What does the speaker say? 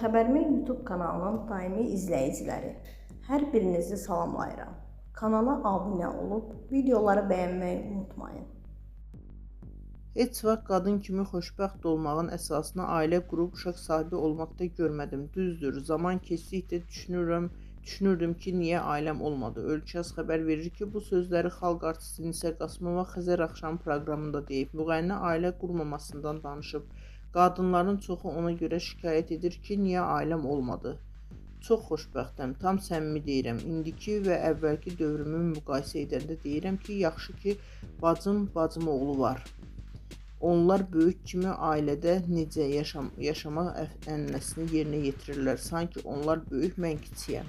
Xəbərmi YouTube kanalının daimi izləyiciləri, hər birinizi salamlayıram. Kanala abunə olub, videoları bəyənməyi unutmayın. Heç vaxt qadın kimi xoşbəxt olmağın əsasını ailə qurub uşaq sahibi olmaqda görmədim. Düzdür, zaman keçdikcə düşünürdüm ki, niyə ailəm olmadı? Ölkəz xəbər verir ki, bu sözləri xalq artisti Nisə Qasımova Xəzər axşam proqramında deyib. Müğənni ailə qurmamasından danışıb. Qadınların çoxu ona görə şikayət edir ki, niyə ailəm olmadı? Çox xoşbəxtəm, tam səmimi deyirəm. İndiki və əvvəlki dövrümü müqayisə edəndə deyirəm ki, yaxşı ki, bacım oğlu var. Onlar böyük kimi ailədə necə yaşamaq ənənəsini yerinə yetirirlər. Sanki onlar böyük, mən kiçiyəm.